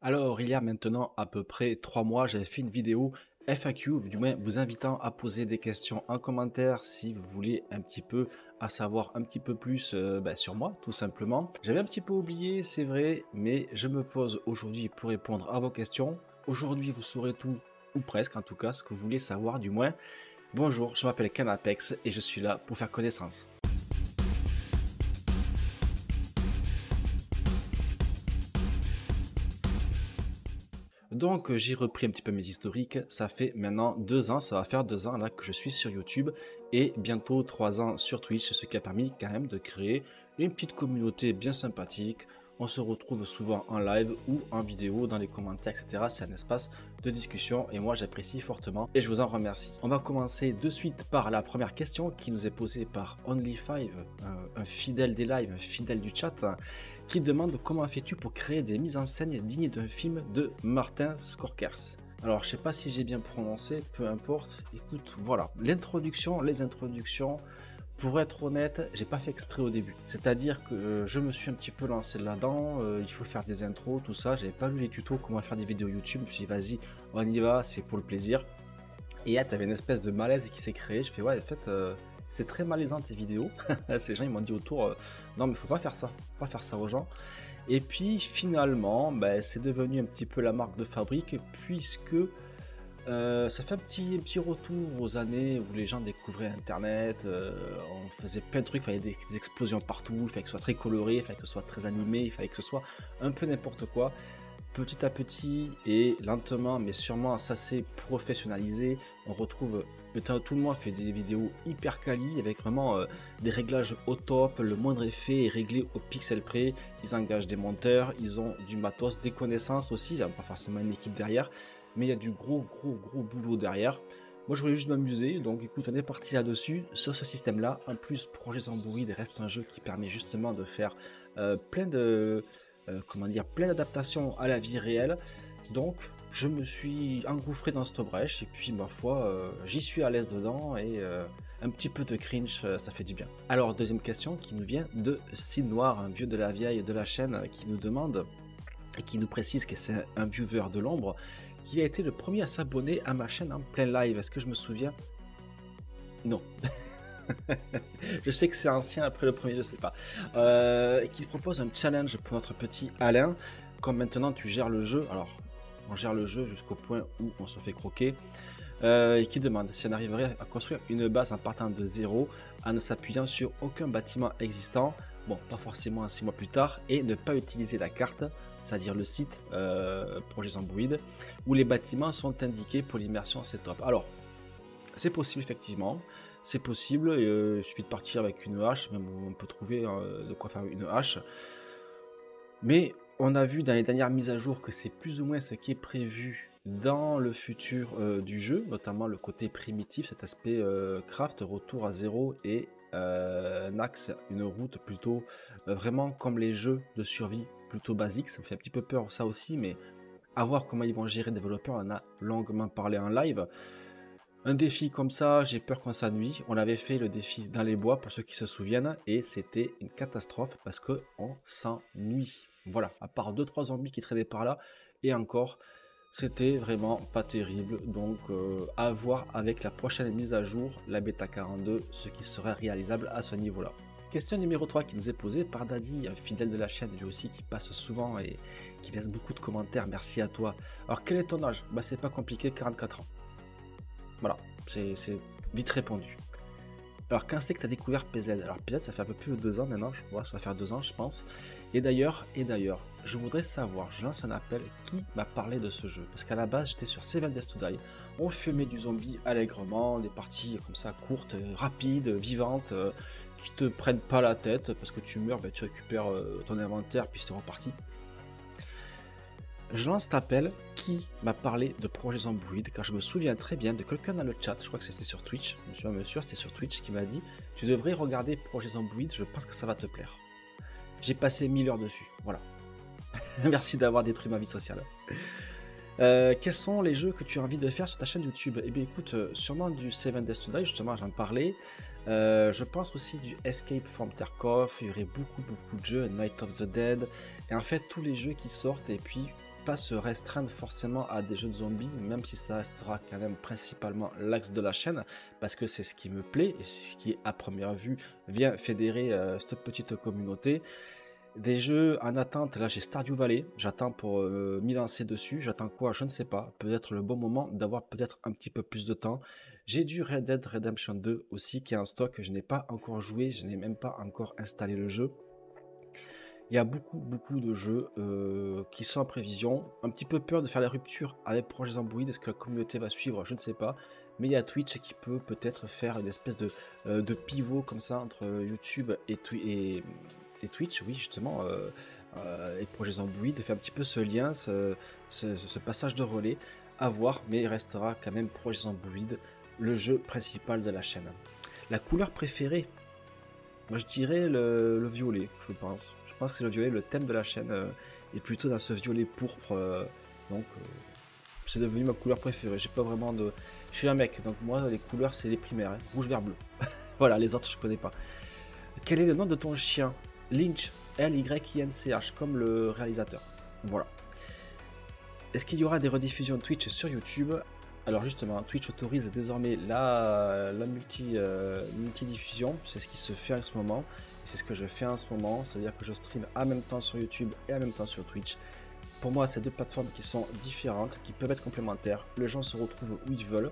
Alors, il y a maintenant à peu près 3 mois, j'avais fait une vidéo FAQ, du moins vous invitant à poser des questions en commentaire si vous voulez un petit peu à savoir un petit peu plus sur moi, tout simplement. J'avais un petit peu oublié, c'est vrai, mais je me pose aujourd'hui pour répondre à vos questions. Aujourd'hui, vous saurez tout, ou presque en tout cas, ce que vous voulez savoir du moins. Bonjour, je m'appelle Canapex et je suis là pour faire connaissance. Donc j'ai repris un petit peu mes historiques, ça fait maintenant 2 ans, ça va faire 2 ans là que je suis sur YouTube et bientôt 3 ans sur Twitch, ce qui a permis quand même de créer une petite communauté bien sympathique. On se retrouve souvent en live ou en vidéo dans les commentaires, etc. C'est un espace de discussion et moi j'apprécie fortement et je vous en remercie. On va commencer de suite par la première question qui nous est posée par Only5, un fidèle des lives, un fidèle du chat, qui demande comment fais-tu pour créer des mises en scène dignes d'un film de Martin Scorsese. Alors je sais pas si j'ai bien prononcé, peu importe, écoute, voilà, l'introduction, les introductions, pour être honnête, j'ai pas fait exprès au début. C'est-à-dire que je me suis un petit peu lancé là-dedans, il faut faire des intros, tout ça, j'avais pas lu les tutos comment faire des vidéos YouTube, je me suis dit vas-y, on y va, c'est pour le plaisir. Et là, t'avais une espèce de malaise qui s'est créé, je fais ouais, en fait, c'est très malaisant tes vidéos. Ces gens ils m'ont dit autour, non mais faut pas faire ça, faut pas faire ça aux gens. Et puis finalement, c'est devenu un petit peu la marque de fabrique puisque ça fait un petit retour aux années où les gens découvraient Internet, on faisait plein de trucs, il fallait des explosions partout, il fallait que ce soit très coloré, il fallait que ce soit très animé, il fallait que ce soit un peu n'importe quoi. Petit à petit et lentement mais sûrement ça s'est professionnalisé. On retrouve, maintenant tout le monde fait des vidéos hyper quali avec vraiment des réglages au top, le moindre effet est réglé au pixel près. Ils engagent des monteurs, ils ont du matos, des connaissances aussi, il n'y a pas forcément une équipe derrière, mais il y a du gros boulot derrière. Moi je voulais juste m'amuser, donc écoute, on est parti là-dessus, sur ce système-là. En plus, Projet Zomboid reste un jeu qui permet justement de faire plein de plein d'adaptations à la vie réelle. Donc je me suis engouffré dans cette brèche et puis ma foi, j'y suis à l'aise dedans et un petit peu de cringe, ça fait du bien. Alors deuxième question qui nous vient de Cid Noir, un vieux de la vieille de la chaîne, qui nous demande et qui nous précise que c'est un viewer de l'ombre qui a été le premier à s'abonner à ma chaîne en plein live. Est-ce que je me souviens? Non. Je sais que c'est ancien, après le premier, je sais pas. Qui propose un challenge pour notre petit Alain. Comme maintenant tu gères le jeu, alors on gère le jeu jusqu'au point où on se fait croquer. Et qui demande si on arriverait à construire une base en partant de zéro, en ne s'appuyant sur aucun bâtiment existant, bon, pas forcément 6 mois plus tard, et ne pas utiliser la carte, c'est-à-dire le site Projet Zomboid, où les bâtiments sont indiqués pour l'immersion, c'est top. Alors, c'est possible effectivement, c'est possible, il suffit de partir avec une hache, même on peut trouver de quoi faire une hache. Mais on a vu dans les dernières mises à jour que c'est plus ou moins ce qui est prévu dans le futur du jeu, notamment le côté primitif, cet aspect craft, retour à zéro et un axe, une route plutôt vraiment comme les jeux de survie, plutôt basique. Ça me fait un petit peu peur ça aussi, mais à voir comment ils vont gérer les développeurs, on en a longuement parlé en live. Un défi comme ça, j'ai peur qu'on s'ennuie. On avait fait le défi dans les bois pour ceux qui se souviennent et c'était une catastrophe parce que on s'ennuie. Voilà, à part 2-3 zombies qui traînaient par là et encore, c'était vraiment pas terrible. Donc à voir avec la prochaine mise à jour, la bêta 42, ce qui serait réalisable à ce niveau-là. Question numéro 3 qui nous est posée par Daddy, un fidèle de la chaîne, lui aussi qui passe souvent et qui laisse beaucoup de commentaires. Merci à toi. Alors quel est ton âge? Bah c'est pas compliqué, 44 ans. Voilà, c'est vite répondu. Alors, quand c'est que tu as découvert PZ? Alors, PZ, ça fait un peu plus de 2 ans maintenant, je crois, ça va faire 2 ans, je pense. Et d'ailleurs, je voudrais savoir, je lance un appel, qui m'a parlé de ce jeu? Parce qu'à la base, j'étais sur 7 Days to Die, on fumait du zombie allègrement, des parties comme ça, courtes, rapides, vivantes, qui te prennent pas la tête, parce que tu meurs, tu récupères ton inventaire, puis c'est reparti. Je lance cet appel, qui m'a parlé de Projet Zomboid, car je me souviens très bien de quelqu'un dans le chat, je crois que c'était sur Twitch, je me souviens même sûr, c'était sur Twitch, qui m'a dit « Tu devrais regarder Projet Zomboid, je pense que ça va te plaire. » J'ai passé 1000 heures dessus, voilà. Merci d'avoir détruit ma vie sociale. Quels sont les jeux que tu as envie de faire sur ta chaîne YouTube? Eh bien écoute, sûrement du 7 Days to Die, justement j'en parlais. Je pense aussi du Escape from Tarkov, il y aurait beaucoup de jeux, Night of the Dead, et en fait tous les jeux qui sortent, et puis pas se restreindre forcément à des jeux de zombies, même si ça restera quand même principalement l'axe de la chaîne, parce que c'est ce qui me plaît et ce qui à première vue vient fédérer cette petite communauté. Des jeux en attente, là j'ai Stardew Valley, j'attends pour m'y lancer dessus, j'attends quoi, je ne sais pas, peut-être le bon moment d'avoir peut-être un petit peu plus de temps. J'ai du Red Dead Redemption 2 aussi qui est en stock, je n'ai pas encore joué, je n'ai même pas encore installé le jeu. Il y a beaucoup de jeux qui sont en prévision, un petit peu peur de faire la rupture avec Projet Zomboid, est-ce que la communauté va suivre, je ne sais pas. Mais il y a Twitch qui peut peut-être faire une espèce de pivot comme ça entre YouTube et Twitch, oui justement, et Projet Zomboid, de faire un petit peu ce lien, ce passage de relais, à voir, mais il restera quand même Projet Zomboid, le jeu principal de la chaîne. La couleur préférée, moi je dirais le violet, je pense. Je pense que c'est le violet, le thème de la chaîne est plutôt dans ce violet pourpre, donc c'est devenu ma couleur préférée. J'ai pas vraiment de... Je suis un mec, donc moi les couleurs c'est les primaires, hein. Rouge, vert, bleu. Voilà, les autres je connais pas. Quel est le nom de ton chien? Lynch, L-Y-I-N-C-H, comme le réalisateur. Voilà. Est-ce qu'il y aura des rediffusions Twitch sur YouTube? Alors justement, Twitch autorise désormais la multidiffusion, c'est ce qui se fait en ce moment, c'est ce que je fais en ce moment, c'est-à-dire que je stream en même temps sur YouTube et en même temps sur Twitch. Pour moi, c'est deux plateformes qui sont différentes, qui peuvent être complémentaires, les gens se retrouvent où ils veulent,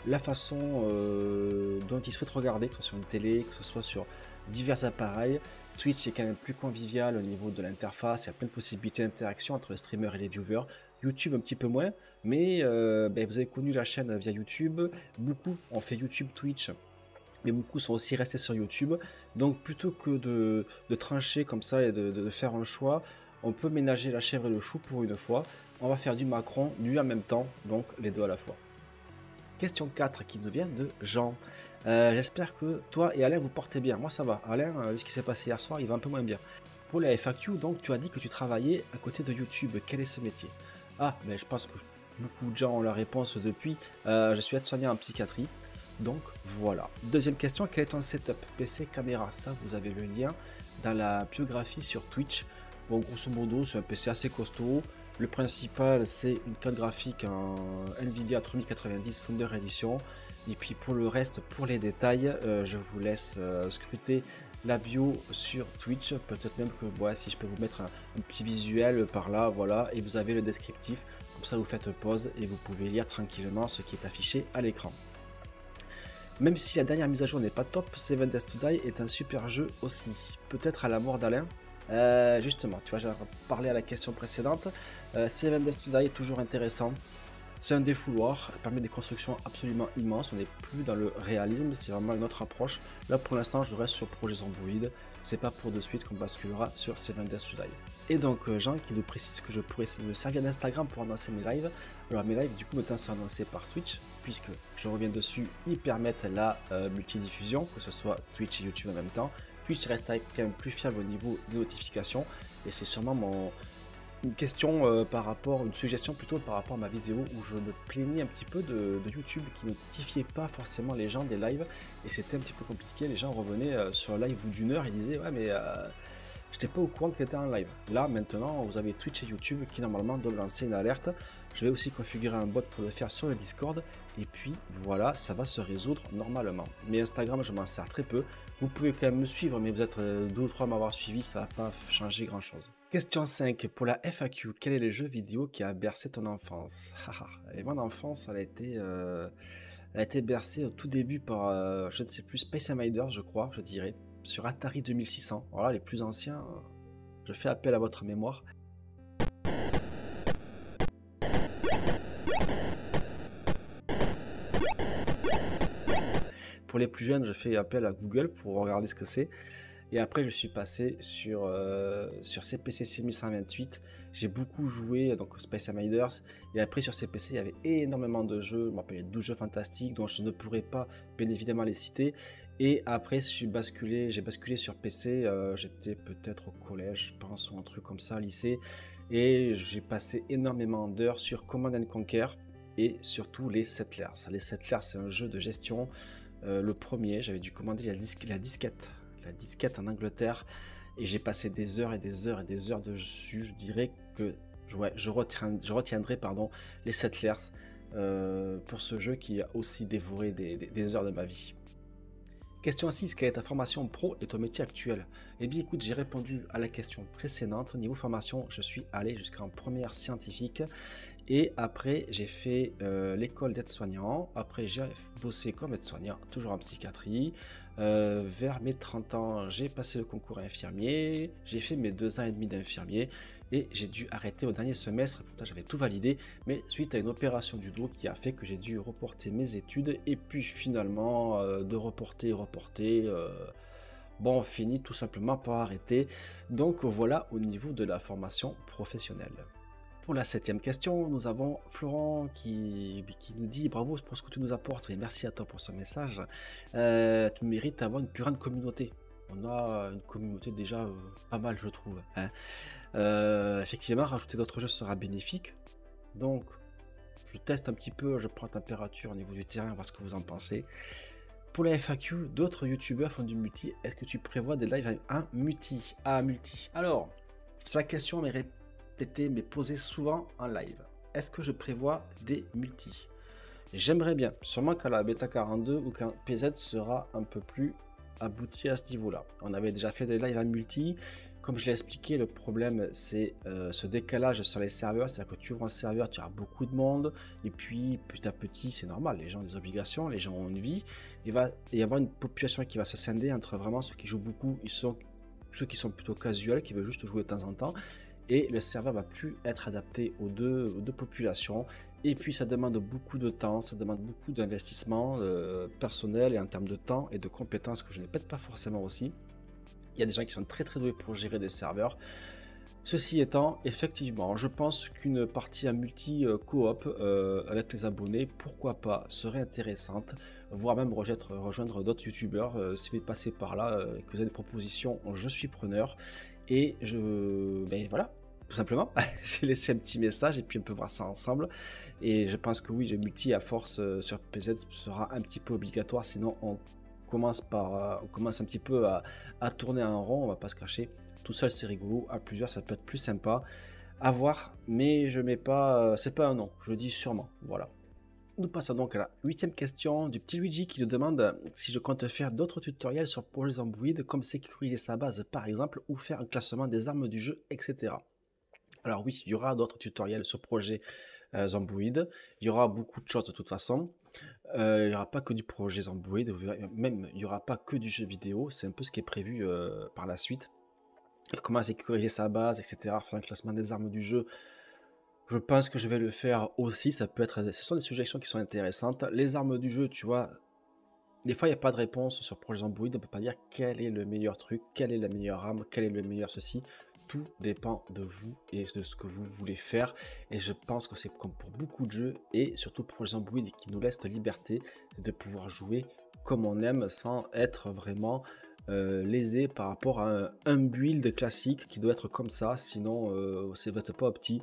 la façon dont ils souhaitent regarder, que ce soit sur une télé, que ce soit sur divers appareils. Twitch est quand même plus convivial au niveau de l'interface, il y a plein de possibilités d'interaction entre les streamers et les viewers. YouTube un petit peu moins, mais vous avez connu la chaîne via YouTube, beaucoup ont fait YouTube, Twitch, mais beaucoup sont aussi restés sur YouTube. Donc plutôt que de trancher comme ça et de faire un choix, on peut ménager la chèvre et le chou pour une fois. On va faire du Macron, du en même temps, donc les deux à la fois. Question 4 qui nous vient de Jean. J'espère que toi et Alain vous portez bien. Moi ça va. Alain, ce qui s'est passé hier soir, il va un peu moins bien. Pour la FAQ, donc tu as dit que tu travaillais à côté de YouTube. Quel est ce métier? Ah, mais je pense que beaucoup de gens ont la réponse depuis. Je suis aide-soignant en psychiatrie. Donc voilà. Deuxième question, quel est ton setup PC, caméra? Ça, vous avez le lien dans la biographie sur Twitch. Bon, grosso modo, c'est un PC assez costaud. Le principal, c'est une carte graphique en Nvidia 3090 Founder Edition. Et puis pour le reste, pour les détails, je vous laisse scruter la bio sur Twitch. Peut-être même que si je peux vous mettre un petit visuel par là, voilà. Et vous avez le descriptif. Comme ça, vous faites pause et vous pouvez lire tranquillement ce qui est affiché à l'écran. Même si la dernière mise à jour n'est pas top, Seven Days to Die est un super jeu aussi. Peut-être à la mort d'Alain. Justement, tu vois, j'ai parlé à la question précédente. Seven Days to Die est toujours intéressant. C'est un défouloir, permet des constructions absolument immenses. On n'est plus dans le réalisme, c'est vraiment une autre approche. Là, pour l'instant, je reste sur Projet Zomboid. C'est pas pour de suite qu'on basculera sur Seven Days to Die. Et donc, Jean qui nous précise que je pourrais me servir d'Instagram pour annoncer mes lives. Alors, mes lives, du coup, étant sont annoncés par Twitch, puisque je reviens dessus, ils permettent la multidiffusion, que ce soit Twitch et YouTube en même temps. Twitch reste quand même plus fiable au niveau des notifications, et c'est sûrement une question par rapport, une suggestion plutôt par rapport à ma vidéo où je me plaignais un petit peu de YouTube qui ne notifiait pas forcément les gens des lives, et c'était un petit peu compliqué. Les gens revenaient sur le live au bout d'une heure et disaient ouais mais j'étais pas au courant que c'était un live. Là maintenant vous avez Twitch et YouTube qui normalement doivent lancer une alerte. Je vais aussi configurer un bot pour le faire sur le Discord, et puis voilà, ça va se résoudre normalement. Mais Instagram, je m'en sers très peu. Vous pouvez quand même me suivre, mais vous êtes 2 ou 3 à m'avoir suivi, ça va pas changer grand chose. Question 5, pour la FAQ, quel est le jeu vidéo qui a bercé ton enfance? Et mon enfance, elle a été bercée au tout début par, je ne sais plus, Space Invaders, je crois, je dirais, sur Atari 2600. Voilà, les plus anciens, je fais appel à votre mémoire. Pour les plus jeunes, je fais appel à Google pour regarder ce que c'est. Et après, je suis passé sur CPC 6128. J'ai beaucoup joué donc Space Invaders. Et après, sur CPC, il y avait énormément de jeux. Je me rappelle 12 jeux fantastiques dont je ne pourrais pas, bien évidemment, les citer. Et après, j'ai basculé sur PC. J'étais peut-être au collège, je pense, ou un truc comme ça, lycée. Et j'ai passé énormément d'heures sur Command & Conquer et surtout les Settlers. Les Settlers, c'est un jeu de gestion. Le premier, j'avais dû commander la disquette en Angleterre, et j'ai passé des heures et des heures et des heures dessus. Je dirais que je retiendrai pardon, les Settlers pour ce jeu qui a aussi dévoré des heures de ma vie. Question 6, quelle est ta formation pro et ton métier actuel? Eh bien écoute, j'ai répondu à la question précédente. Niveau formation, je suis allé jusqu'en première scientifique et après j'ai fait l'école d'aide-soignant. Après j'ai bossé comme aide-soignant, toujours en psychiatrie. Vers mes 30 ans, j'ai passé le concours infirmier, j'ai fait mes 2 ans et demi d'infirmier et j'ai dû arrêter au dernier semestre, pourtant j'avais tout validé, mais suite à une opération du dos qui a fait que j'ai dû reporter mes études et puis finalement de reporter, bon on finit tout simplement par arrêter. Donc voilà au niveau de la formation professionnelle. Pour la 7e question, nous avons Florent qui nous dit bravo pour ce que tu nous apportes et merci à toi pour ce message. Tu mérites d'avoir une plus grande communauté. On a une communauté déjà pas mal je trouve. Hein. Effectivement, rajouter d'autres jeux sera bénéfique. Donc, je teste un petit peu, je prends température au niveau du terrain, voir ce que vous en pensez. Pour la FAQ, d'autres youtubeurs font du multi. Est-ce que tu prévois des lives à multi? Alors, la question m'est répétée, mais posée souvent en live. Est-ce que je prévois des multi? J'aimerais bien, sûrement quand la bêta 42 ou quand PZ sera un peu plus abouti à ce niveau-là. On avait déjà fait des lives à multi. Comme je l'ai expliqué, le problème c'est ce décalage sur les serveurs, c'est-à-dire que tu ouvres un serveur, tu as beaucoup de monde, et puis petit à petit, c'est normal, les gens ont des obligations, les gens ont une vie, il va y avoir une population qui va se scinder entre vraiment ceux qui jouent beaucoup, ceux qui sont plutôt casuels, qui veulent juste jouer de temps en temps, et le serveur va plus être adapté aux deux populations, et puis ça demande beaucoup de temps, ça demande beaucoup d'investissement personnel et en termes de temps et de compétences que je n'ai peut-être pas forcément aussi. Il y a des gens qui sont très doués pour gérer des serveurs. Ceci étant, effectivement, je pense qu'une partie à multi-coop avec les abonnés, pourquoi pas, serait intéressante, voire même rejoindre d'autres youtubeurs. Si vous passez par là, que vous avez des propositions, je suis preneur. Et ben voilà, tout simplement, j'ai laissé un petit message et puis on peut voir ça ensemble. Et je pense que oui, le multi à force sur PZ sera un petit peu obligatoire, sinon on commence un petit peu à tourner en rond, on va pas se cacher. Tout seul c'est rigolo, à plusieurs ça peut être plus sympa à voir, mais je mets pas, c'est pas un non, je dis sûrement. Voilà. Nous passons donc à la 8e question du petit Luigi qui nous demande si je compte faire d'autres tutoriels sur Projet Zomboid comme sécuriser sa base par exemple ou faire un classement des armes du jeu, etc. Alors oui, il y aura d'autres tutoriels sur Projet Zomboid, il y aura beaucoup de choses de toute façon. Il n'y aura pas que du projet Zomboid, même il n'y aura pas que du jeu vidéo, c'est un peu ce qui est prévu par la suite. Comment sécuriser sa base, etc. Faire un classement des armes du jeu. Je pense que je vais le faire aussi, ce sont des suggestions qui sont intéressantes. Les armes du jeu, tu vois, des fois il n'y a pas de réponse sur Projet Zomboid, on ne peut pas dire quel est le meilleur truc, quelle est la meilleure arme, quel est le meilleur ceci. Tout dépend de vous et de ce que vous voulez faire, et je pense que c'est comme pour beaucoup de jeux et surtout Projet Zomboid qui nous laisse la liberté de pouvoir jouer comme on aime sans être vraiment lésé par rapport à un build classique qui doit être comme ça, sinon c'est votre pas opti.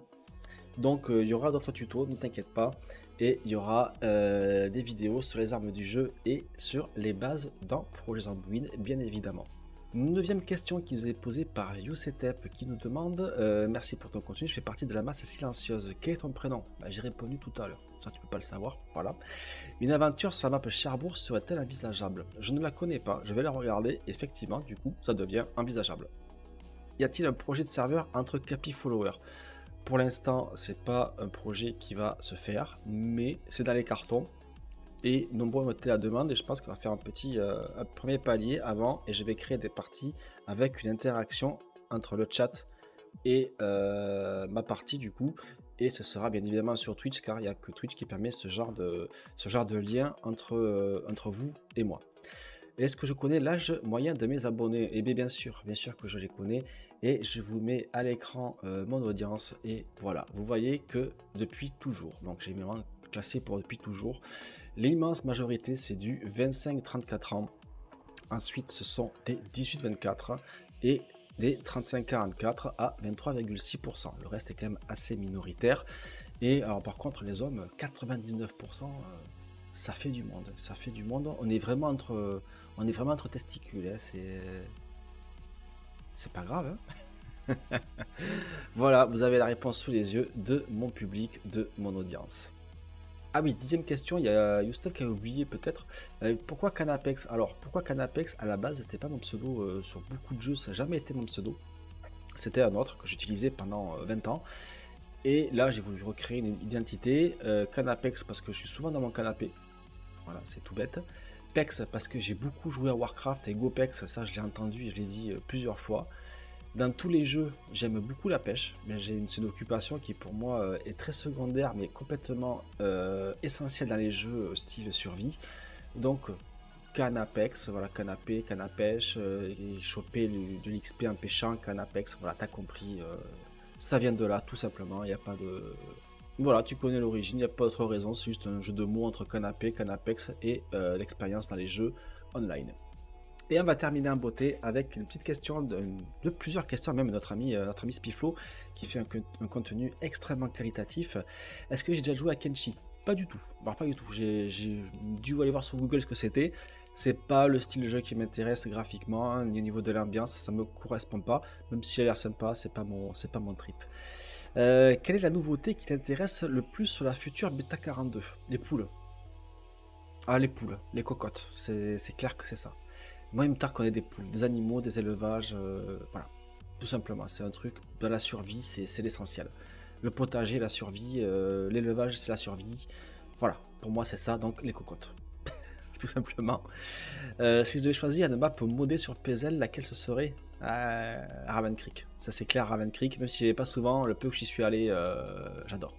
Donc il y aura d'autres tutos, ne t'inquiète pas, et il y aura des vidéos sur les armes du jeu et sur les bases dans Projet Zomboid bien évidemment. 9e question qui nous est posée par YouSetep qui nous demande merci pour ton contenu, je fais partie de la masse silencieuse. Quel est ton prénom? J'ai répondu tout à l'heure, ça tu peux pas le savoir, voilà. Une aventure sur la map Cherbourg serait-elle envisageable? Je ne la connais pas, je vais la regarder, effectivement, du coup, ça devient envisageable. Y a-t-il un projet de serveur entre Capi Follower? Pour l'instant, c'est pas un projet qui va se faire, mais c'est dans les cartons. Et nombreux ont été la demande et je pense qu'on va faire un premier palier avant et je vais créer des parties avec une interaction entre le chat et ma partie du coup, et ce sera bien évidemment sur Twitch car il n'y a que Twitch qui permet ce genre de lien entre vous et moi. Est-ce que je connais l'âge moyen de mes abonnés? Eh bien sûr que je les connais et je vous mets à l'écran mon audience et voilà, vous voyez que depuis toujours, donc j'ai vraiment classé pour depuis toujours. L'immense majorité, c'est du 25-34 ans. Ensuite, ce sont des 18-24 et des 35-44 à 23,6%. Le reste est quand même assez minoritaire. Et alors, par contre, les hommes, 99%, ça fait du monde. Ça fait du monde. On est vraiment entre testicules. Hein. C'est pas grave. Hein. Voilà, vous avez la réponse sous les yeux de mon public, de mon audience. Ah oui, 10e question, il y a Houston qui a oublié peut-être. Pourquoi Canapex? Alors, pourquoi Canapex? À la base, c'était pas mon pseudo sur beaucoup de jeux, ça n'a jamais été mon pseudo. C'était un autre que j'utilisais pendant 20 ans. Et là, j'ai voulu recréer une identité. Canapex parce que je suis souvent dans mon canapé. Voilà, c'est tout bête. Pex parce que j'ai beaucoup joué à Warcraft et GoPex, ça je l'ai entendu et je l'ai dit plusieurs fois. Dans tous les jeux, j'aime beaucoup la pêche, mais c'est une occupation qui pour moi est très secondaire, mais complètement essentielle dans les jeux style survie. Donc, Canapex, voilà, canapé, canapèche, et choper de l'XP en pêchant, Canapex, voilà, t'as compris, ça vient de là, tout simplement, il n'y a pas de... Voilà, tu connais l'origine, il n'y a pas d'autre raison, c'est juste un jeu de mots entre canapé, Canapex et l'expérience dans les jeux online. Et on va terminer en beauté avec une petite question, de plusieurs questions, même notre ami Spiflo, qui fait un contenu extrêmement qualitatif. Est-ce que j'ai déjà joué à Kenshi? Pas du tout. Alors, pas du tout. J'ai dû aller voir sur Google ce que c'était. C'est pas le style de jeu qui m'intéresse graphiquement, ni au niveau de l'ambiance, ça me correspond pas. Même si elle a l'air sympa, c'est pas mon trip. Quelle est la nouveauté qui t'intéresse le plus sur la future Beta 42? Les poules. Ah, les poules, les cocottes. C'est clair que c'est ça. Moi, il me tarde qu'on ait des poules, des animaux, des élevages, voilà. Tout simplement, c'est un truc, dans la survie, c'est l'essentiel. Le potager, la survie, l'élevage, c'est la survie. Voilà, pour moi, c'est ça, donc les cocottes. Tout simplement. Si je devais choisir une map modée sur PZL, laquelle ce serait? Raven Creek. Ça, c'est clair, Raven Creek, même si j'y vais pas souvent, le peu que j'y suis allé, j'adore.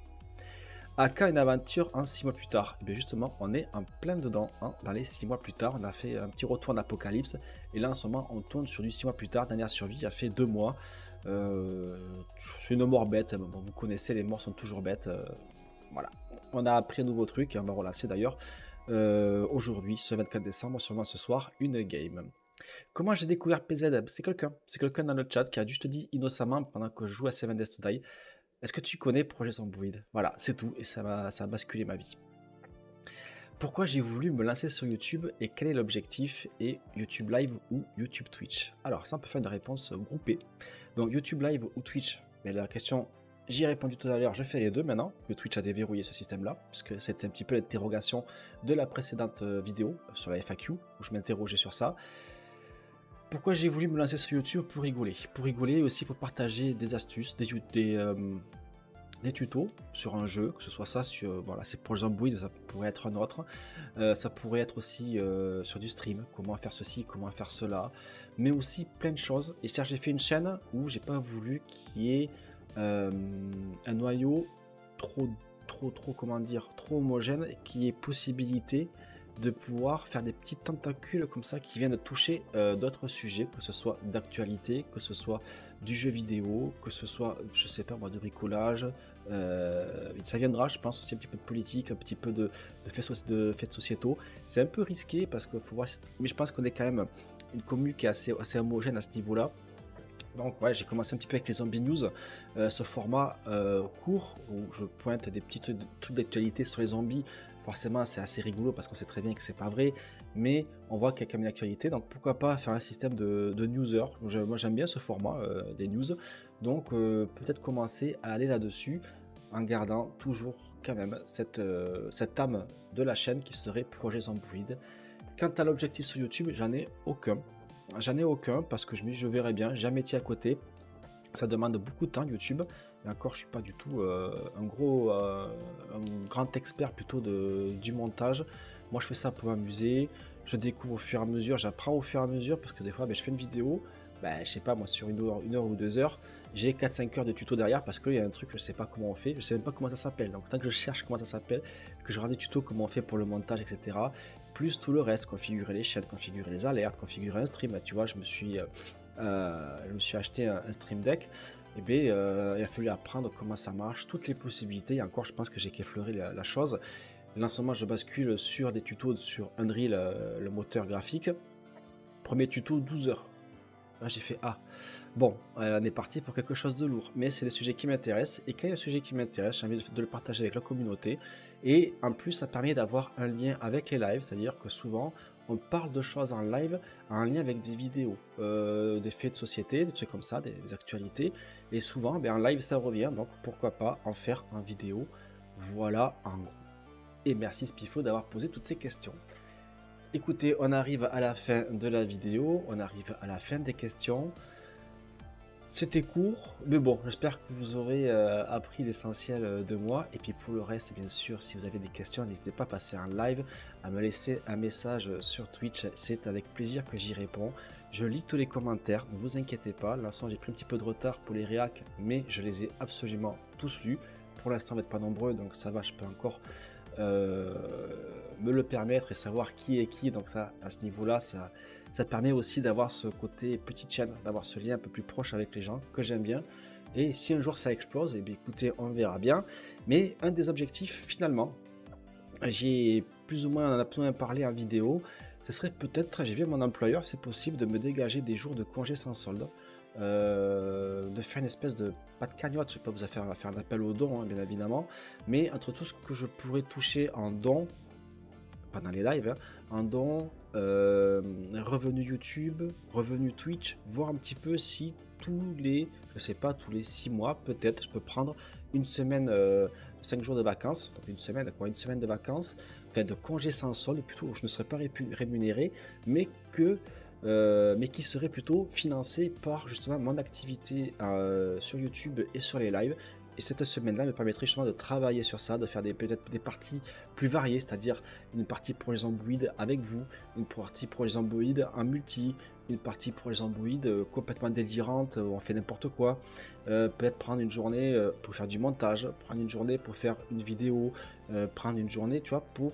À quand une aventure en 6 mois plus tard? Et bien justement, on est en plein dedans, hein. Dans les 6 mois plus tard, on a fait un petit retour d'Apocalypse, et là en ce moment, on tourne sur du 6 mois plus tard. Dernière survie a fait 2 mois. C'est une mort bête, bon, vous connaissez, les morts sont toujours bêtes. Voilà, on a appris un nouveau truc, et on va relancer d'ailleurs aujourd'hui, ce 24 décembre, sûrement ce soir, une game. Comment j'ai découvert PZ? C'est quelqu'un dans le chat qui a juste dit innocemment pendant que je joue à Seven Days to Die. Est-ce que tu connais Projet Zomboid? Voilà, c'est tout, et ça a basculé ma vie. Pourquoi j'ai voulu me lancer sur YouTube et quel est l'objectif? Et YouTube Live ou YouTube Twitch? Alors, ça on peut faire une réponse groupée. Donc YouTube Live ou Twitch? Mais la question, j'y ai répondu tout à l'heure, je fais les deux maintenant, que Twitch a déverrouillé ce système-là, puisque c'était un petit peu l'interrogation de la précédente vidéo sur la FAQ, où je m'interrogeais sur ça. Pourquoi j'ai voulu me lancer sur YouTube? Pour rigoler. Pour rigoler et aussi pour partager des astuces, des tutos sur un jeu, que ce soit ça sur... Voilà, c'est pour Zomboid, ça pourrait être un autre. Ça pourrait être aussi sur du stream, comment faire ceci, comment faire cela. Mais aussi plein de choses. Et j'ai fait une chaîne où j'ai pas voulu qu'il y ait un noyau trop, comment dire, trop homogène, et qu'il y ait possibilité de pouvoir faire des petits tentacules comme ça qui viennent toucher d'autres sujets, que ce soit d'actualité, que ce soit du jeu vidéo, que ce soit, je sais pas moi, de bricolage. Ça viendra, je pense, aussi un petit peu de politique, un petit peu de faits sociétaux. C'est un peu risqué parce qu'il faut voir, mais je pense qu'on est quand même une commune qui est assez homogène à ce niveau-là. Donc ouais, j'ai commencé un petit peu avec les Zombie News, ce format court où je pointe des petits trucs d'actualité sur les zombies. Forcément, c'est assez rigolo parce qu'on sait très bien que c'est pas vrai, mais on voit qu'il y a quand même une actualité, donc pourquoi pas faire un système de newser. Moi j'aime bien ce format des news, donc peut-être commencer à aller là-dessus en gardant toujours quand même cette âme de la chaîne qui serait Projet Zomboid. Quant à l'objectif sur YouTube, j'en ai aucun. J'en ai aucun parce que je verrai bien, j'ai un métier à côté. Ça demande beaucoup de temps YouTube. Et encore, je suis pas du tout un grand expert plutôt du montage. Moi, je fais ça pour m'amuser. Je découvre au fur et à mesure, j'apprends au fur et à mesure parce que des fois, je fais une vidéo. Je sais pas, moi, sur une heure ou 2 heures, j'ai 4-5 heures de tuto derrière parce qu'il y a un truc que je sais pas comment on fait. Je sais même pas comment ça s'appelle. Donc, tant que je cherche comment ça s'appelle, que je regarde des tutos, comment on fait pour le montage, etc. Plus tout le reste, configurer les chaînes, configurer les alertes, configurer un stream. Tu vois, je me suis acheté un Stream Deck. Et bien, il a fallu apprendre comment ça marche, toutes les possibilités. Et encore, je pense que j'ai qu'effleuré la chose. Là, en ce moment, je bascule sur des tutos sur Unreal, le moteur graphique. Premier tuto, 12 heures. Là, j'ai fait ah. Bon, on est parti pour quelque chose de lourd, mais c'est des sujets qui m'intéressent, et quand il y a un sujet qui m'intéresse, j'ai envie de le partager avec la communauté, et en plus ça permet d'avoir un lien avec les lives, c'est-à-dire que souvent on parle de choses en live en lien avec des vidéos, des faits de société, des trucs comme ça, des actualités. Et souvent, ben, en live, ça revient, donc pourquoi pas en faire en vidéo. Voilà en gros. Et merci Spifo d'avoir posé toutes ces questions. Écoutez, on arrive à la fin de la vidéo, on arrive à la fin des questions. C'était court, mais bon, j'espère que vous aurez appris l'essentiel de moi. Et puis pour le reste, bien sûr, si vous avez des questions, n'hésitez pas à passer en live, à me laisser un message sur Twitch. C'est avec plaisir que j'y réponds. Je lis tous les commentaires, ne vous inquiétez pas. L'instant, j'ai pris un petit peu de retard pour les réacs, mais je les ai absolument tous lus. Pour l'instant, vous n'êtes pas nombreux, donc ça va, je peux encore me le permettre et savoir qui est qui. Donc ça, à ce niveau-là, ça permet aussi d'avoir ce côté petite chaîne, d'avoir ce lien un peu plus proche avec les gens que j'aime bien. Et si un jour ça explose, et bien écoutez, on verra bien. Mais un des objectifs, finalement, j'ai plus ou moins parlé en vidéo, ce serait peut-être, j'ai vu à mon employeur, c'est possible de me dégager des jours de congé sans solde, de faire une espèce de, pas de cagnotte, je ne vais pas vous faire un appel aux dons, hein, bien évidemment, mais entre tout ce que je pourrais toucher en dons, pas dans les lives, hein, en dons, revenus YouTube, revenus Twitch, voir un petit peu si tous les, je sais pas, tous les 6 mois, peut-être, je peux prendre une semaine, 5 jours de vacances, donc une semaine de vacances, enfin de congé sans solde, plutôt, je ne serais pas rémunéré, mais qui serait plutôt financé par justement mon activité sur YouTube et sur les lives. Et cette semaine-là me permettrait justement de travailler sur ça, de faire peut-être des parties plus variées, c'est-à-dire une partie pour les Zomboïdes avec vous, une partie pour les Zomboïdes en multi, une partie pour les Zomboïdes complètement délirante, où on fait n'importe quoi. Peut-être prendre une journée pour faire du montage, prendre une journée pour faire une vidéo, prendre une journée, tu vois, pour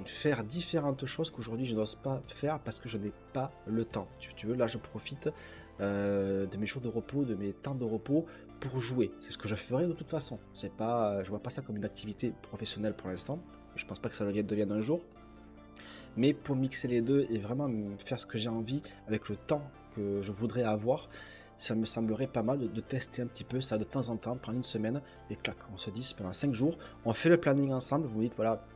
faire différentes choses qu'aujourd'hui je n'ose pas faire parce que je n'ai pas le temps. Tu veux, là je profite de mes jours de repos, de mes temps de repos pour jouer. C'est ce que je ferai de toute façon. C'est pas, je vois pas ça comme une activité professionnelle pour l'instant. Je pense pas que ça devienne un jour. Mais pour mixer les deux et vraiment faire ce que j'ai envie avec le temps que je voudrais avoir, ça me semblerait pas mal de tester un petit peu ça de temps en temps, prendre une semaine et clac, on se dit pendant 5 jours, on fait le planning ensemble, vous dites voilà,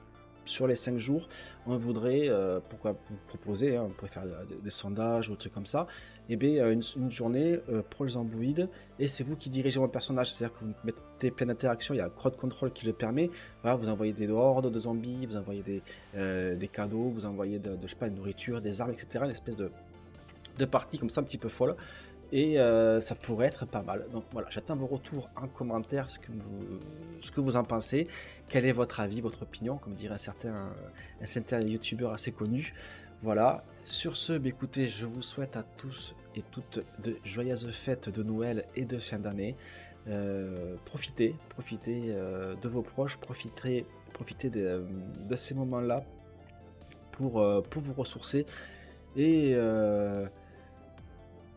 sur les 5 jours, on voudrait, pourquoi vous proposer, hein, on pourrait faire des sondages ou des trucs comme ça, et bien une journée pour les Zomboïdes, et c'est vous qui dirigez mon personnage, c'est-à-dire que vous mettez plein d'interactions, il y a crowd control qui le permet, voilà, vous envoyez des hordes de zombies, vous envoyez des cadeaux, vous envoyez je sais pas, une nourriture, des armes, etc., une espèce de partie comme ça un petit peu folle. Et ça pourrait être pas mal. Donc voilà, j'attends vos retours en commentaire, ce que vous en pensez, quel est votre avis, votre opinion, comme dirait un certain youtubeur assez connu. Voilà, sur ce, écoutez, je vous souhaite à tous et toutes de joyeuses fêtes de Noël et de fin d'année. Profitez de vos proches, profitez de ces moments-là pour vous ressourcer et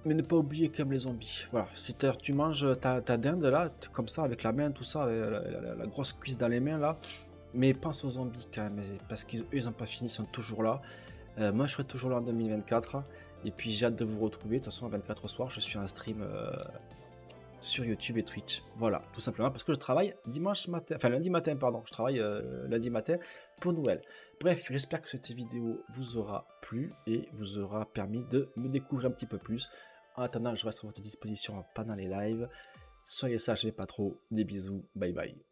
mais ne pas oublier quand même les zombies. Voilà, si tu manges ta dinde là, comme ça, avec la main, tout ça, la grosse cuisse dans les mains là, mais pense aux zombies quand même, parce qu'ils n'ont pas fini, ils sont toujours là. Moi je serai toujours là en 2024, et puis j'ai hâte de vous retrouver. De toute façon, à 24 au soir, je suis en stream sur YouTube et Twitch. Voilà, tout simplement parce que je travaille dimanche matin, enfin lundi matin, pardon, je travaille lundi matin pour Noël. Bref, j'espère que cette vidéo vous aura plu et vous aura permis de me découvrir un petit peu plus. En attendant, je reste à votre disposition pendant les lives. Soyez sages, mais pas trop. Des bisous, bye bye.